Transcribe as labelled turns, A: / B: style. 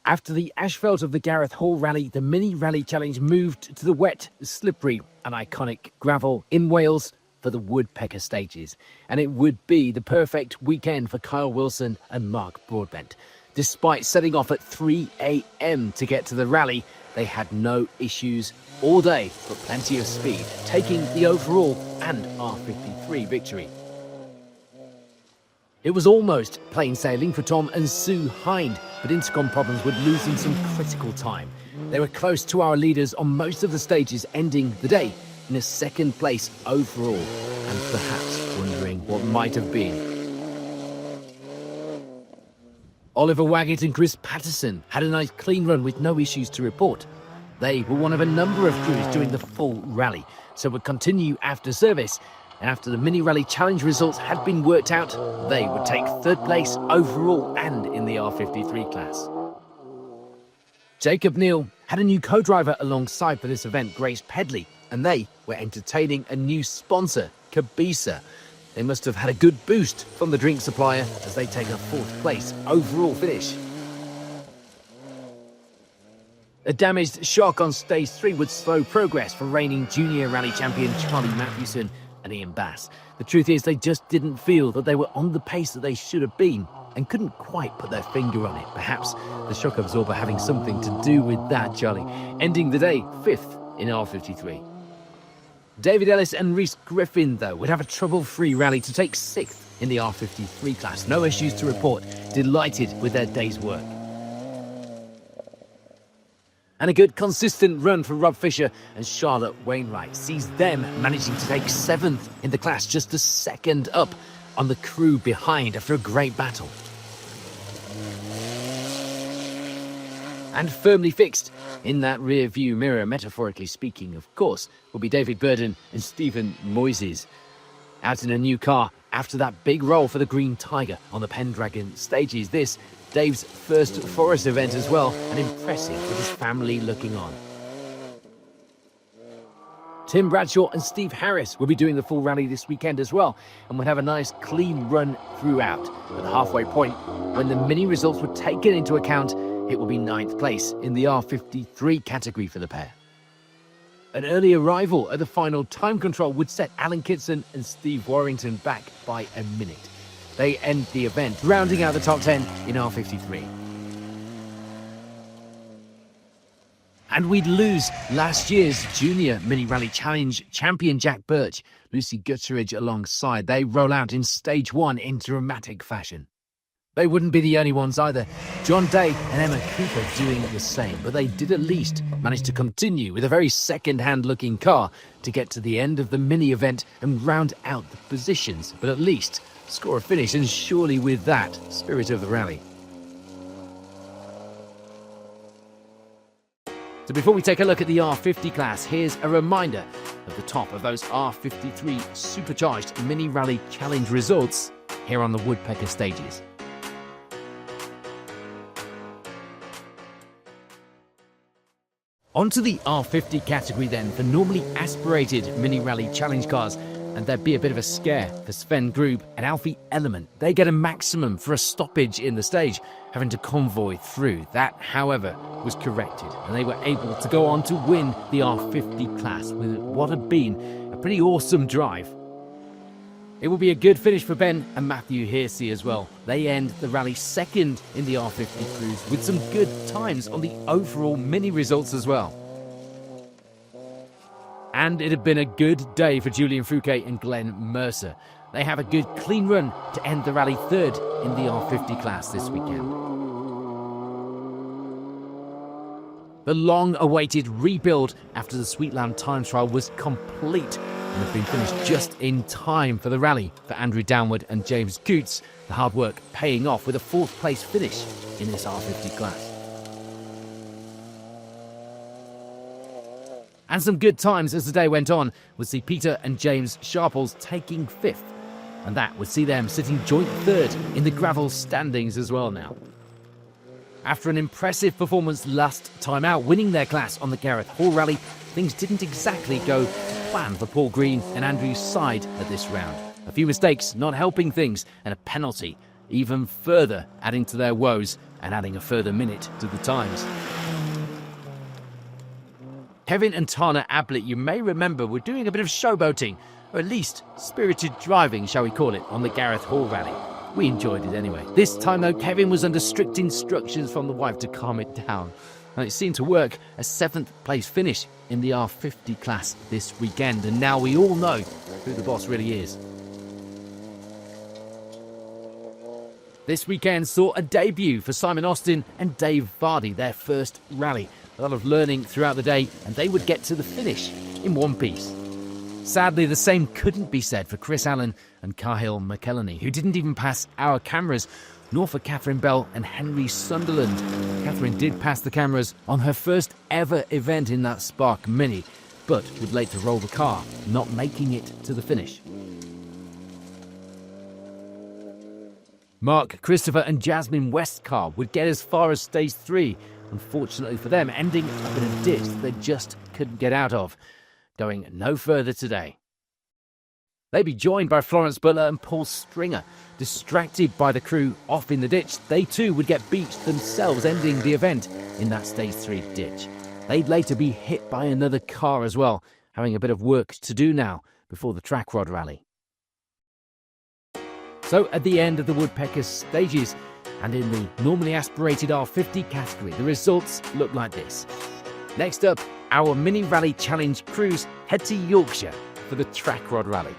A: After the asphalt of the Gareth Hall Rally, the Mini Rally Challenge moved to the wet, slippery and iconic gravel in Wales for the Woodpecker stages. And it would be the perfect weekend for Kyle Wilson and Mark Broadbent. Despite setting off at 3 a.m. to get to the rally, they had no issues all day, but plenty of speed, taking the overall and R53 victory. It was almost plain sailing for Tom and Sue Hind, but intercom problems would lose them some critical time. They were close to our leaders on most of the stages, ending the day in a second place overall, and perhaps wondering what might have been. Oliver Waggett and Chris Patterson had a nice clean run with no issues to report. They were one of a number of crews doing the full rally, so would continue after service. And after the Mini Rally Challenge results had been worked out, they would take third place overall and in the R53 class. Jacob Neal had a new co-driver alongside for this event, Grace Pedley, and they were entertaining a new sponsor, Kabisa. They must have had a good boost from the drink supplier as they take a fourth place overall finish. A damaged shock on stage 3 would slow progress for reigning junior rally champion Charlie Matthewson and Ian Bass. The truth is they just didn't feel that they were on the pace that they should have been and couldn't quite put their finger on it. Perhaps the shock absorber having something to do with that, Charlie, ending the day 5th in R53. David Ellis and Rhys Griffin, though, would have a trouble-free rally to take 6th in the R53 class. No issues to report, delighted with their day's work. And a good, consistent run for Rob Fisher and Charlotte Wainwright sees them managing to take 7th in the class, just a second up on the crew behind after a great battle. And firmly fixed in that rear view mirror, metaphorically speaking, of course, will be David Burden and Stephen Moises. Out in a new car after that big roll for the Green Tiger on the Pendragon stages. This, Dave's first Forest event as well, and impressive with his family looking on. Tim Bradshaw and Steve Harris will be doing the full rally this weekend as well, and would have a nice clean run throughout. At the halfway point, when the mini results were taken into account, it will be 9th place in the R53 category for the pair. An early arrival at the final time control would set Alan Kitson and Steve Warrington back by a minute. They end the event, rounding out the top 10 in R53. And we'd lose last year's Junior Mini Rally Challenge champion Jack Birch, Lucy Gutteridge alongside. They roll out in stage 1 in dramatic fashion. They wouldn't be the only ones either. John Day and Emma Cooper doing the same, but they did at least manage to continue with a very second-hand looking car to get to the end of the mini event and round out the positions, but at least score a finish, and surely with that, spirit of the rally. So before we take a look at the R50 class, here's a reminder of the top of those R53 supercharged mini rally challenge results here on the Woodpecker stages. Onto the R50 category then, for normally aspirated mini rally challenge cars, and there'd be a bit of a scare for Sven Grube and Alfie Element. They get a maximum for a stoppage in the stage, having to convoy through. That, however, was corrected, and they were able to go on to win the R50 class with what had been a pretty awesome drive. It will be a good finish for Ben and Matthew Hearsey as well. They end the rally 2nd in the R50 crews with some good times on the overall mini results as well. And it had been a good day for Julian Fouquet and Glenn Mercer. They have a good clean run to end the rally 3rd in the R50 class this weekend. The long-awaited rebuild after the Sweetland time trial was complete and had been finished just in time for the rally for Andrew Downward and James Coots, the hard work paying off with a 4th place finish in this R50 class. And some good times as the day went on would see Peter and James Sharples taking 5th, and that would see them sitting joint 3rd in the gravel standings as well now. After an impressive performance last time out, winning their class on the Gareth Hall Rally, things didn't exactly go to plan for Paul Green and Andrew's side at this round. A few mistakes not helping things, and a penalty even further adding to their woes and adding a further minute to the times. Kevin and Tana Ablett, you may remember, were doing a bit of showboating, or at least spirited driving, shall we call it, on the Gareth Hall rally. We enjoyed it anyway. This time though, Kevin was under strict instructions from the wife to calm it down. And it seemed to work, a 7th place finish in the R50 class this weekend. And now we all know who the boss really is. This weekend saw a debut for Simon Austin and Dave Vardy, their first rally. A lot of learning throughout the day, and they would get to the finish in one piece. Sadly, the same couldn't be said for Chris Allen and Cahill McElhenney, who didn't even pass our cameras, nor for Catherine Bell and Henry Sunderland. Catherine did pass the cameras on her first ever event in that Spark Mini, but would later roll the car, not making it to the finish. Mark, Christopher and Jasmine Westcar would get as far as stage 3, unfortunately for them, ending up in a ditch that they just couldn't get out of, going no further today. They'd be joined by Florence Butler and Paul Stringer. Distracted by the crew off in the ditch, they too would get beached themselves, ending the event in that stage 3 ditch. They'd later be hit by another car as well, having a bit of work to do now before the track rod rally. So at the end of the Woodpecker stages, and in the normally aspirated R50 category, the results look like this. Next up, our Mini Rally Challenge crews head to Yorkshire for the track rod rally.